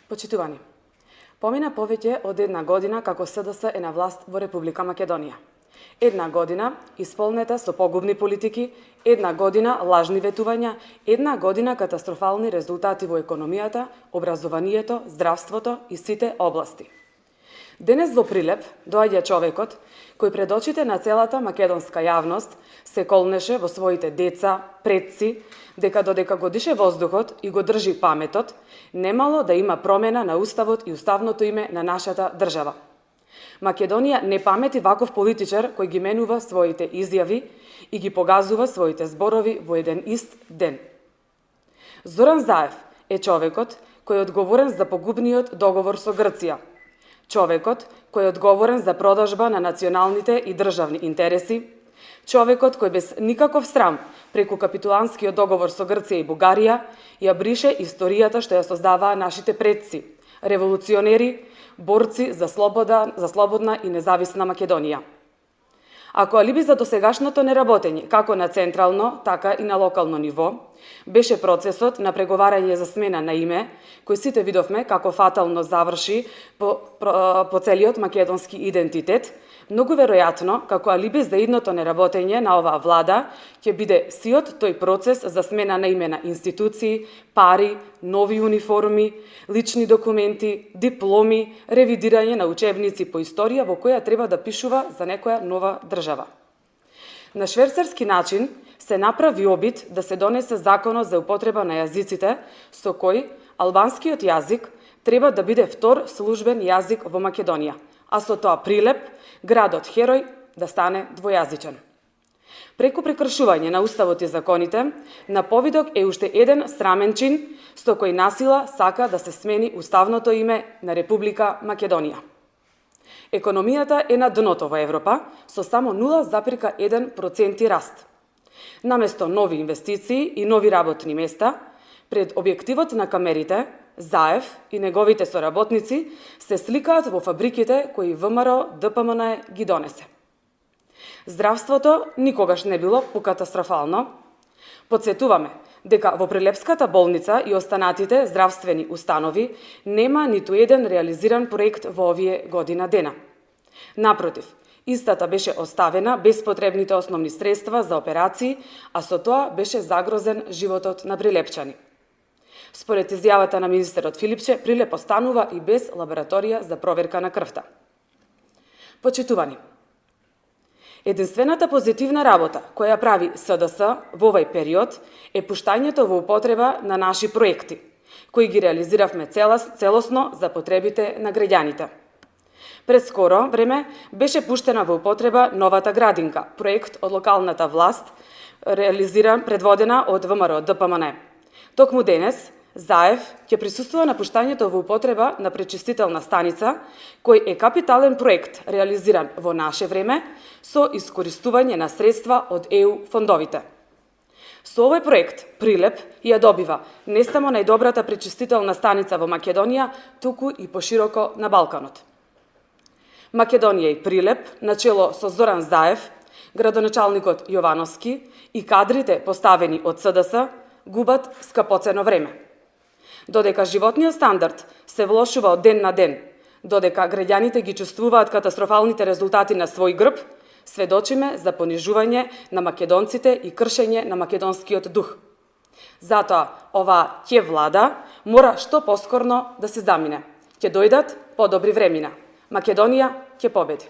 Почитувани, помина повеќе од една година како СДС е на власт во Република Македонија. Една година исполнета со погубни политики, една година лажни ветувања, една година катастрофални резултати во економијата, образованието, здравството и сите области. Денес во Прилеп доаѓа човекот кој пред очите на целата македонска јавност се колнеше во своите деца, предци, дека додека го дише воздухот и го држи паметот, немало да има промена на уставот и уставното име на нашата држава. Македонија не памети ваков политичар кој ги менува своите изјави и ги погазува своите зборови во еден ист ден. Зоран Заев е човекот кој е одговорен за погубниот договор со Грција. Човекот кој е одговорен за продажба на националните и државни интереси, човекот кој без никаков срам преку капитуланскиот договор со Грција и Бугарија ја брише историјата што ја создаваа нашите предци, револуционери, борци за слободна и независна Македонија. Ако алиби за досегашното неработење, како на централно, така и на локално ниво, беше процесот на преговарање за смена на име, кој сите видовме како фатално заврши по целиот македонски идентитет, многу веројатно, како алиби за идното неработење на оваа влада, ќе биде сиот тој процес за смена на име на институции, пари, нови униформи, лични документи, дипломи, ревидирање на учебници по историја во која треба да пишува за некоја нова држава. На шверцерски начин се направи обид да се донесе законот за употреба на јазиците, со кој албанскиот јазик треба да биде втор службен јазик во Македонија, а со тоа Прилеп, градот Херој, да стане двојазичен. Преку прекршување на уставот и законите, на повидок е уште еден срамен чин со кој насила сака да се смени уставното име на Република Македонија. Економијата е на дното во Европа со само 0,1% раст. Наместо нови инвестиции и нови работни места, пред објективот на камерите, Заев и неговите соработници се сликаат во фабриките кои ВМРО ДПМН ги донесе. Здравството никогаш не било покатастрофално. Подсетуваме дека во Прилепската болница и останатите здравствени установи нема ниту еден реализиран проект во овие година дена. Напротив, истата беше оставена без потребните основни средства за операции, а со тоа беше загрозен животот на прилепчани. Според изјавата на министерот Филипче, Прилеп останува и без лабораторија за проверка на крвта. Почитувани, единствената позитивна работа која прави СДС во овој период е пуштањето во употреба на наши проекти, кои ги реализиравме целосно за потребите на граѓаните. Пред скоро време беше пуштена во употреба новата градинка, проект од локалната власт, предводена од ВМРО ДПМН. Токму денес, Заев ќе присуствува на пуштањето во употреба на пречистителна станица, кој е капитален проект реализиран во наше време со искористување на средства од ЕУ фондовите. Со овој проект Прилеп ја добива не само најдобрата пречистителна станица во Македонија, туку и пошироко на Балканот. Македонија и Прилеп, начело со Зоран Заев, градоначалникот Јовановски и кадрите поставени од СДС, губат скапоцено време. Додека животниот стандард се влошува од ден на ден, додека граѓаните ги чувствуваат катастрофалните резултати на свој грб, сведочиме за понижување на македонците и кршење на македонскиот дух. Затоа, оваа ќе влада мора што поскорно да се замине. Ќе дојдат подобри времина. Македонија ќе победи.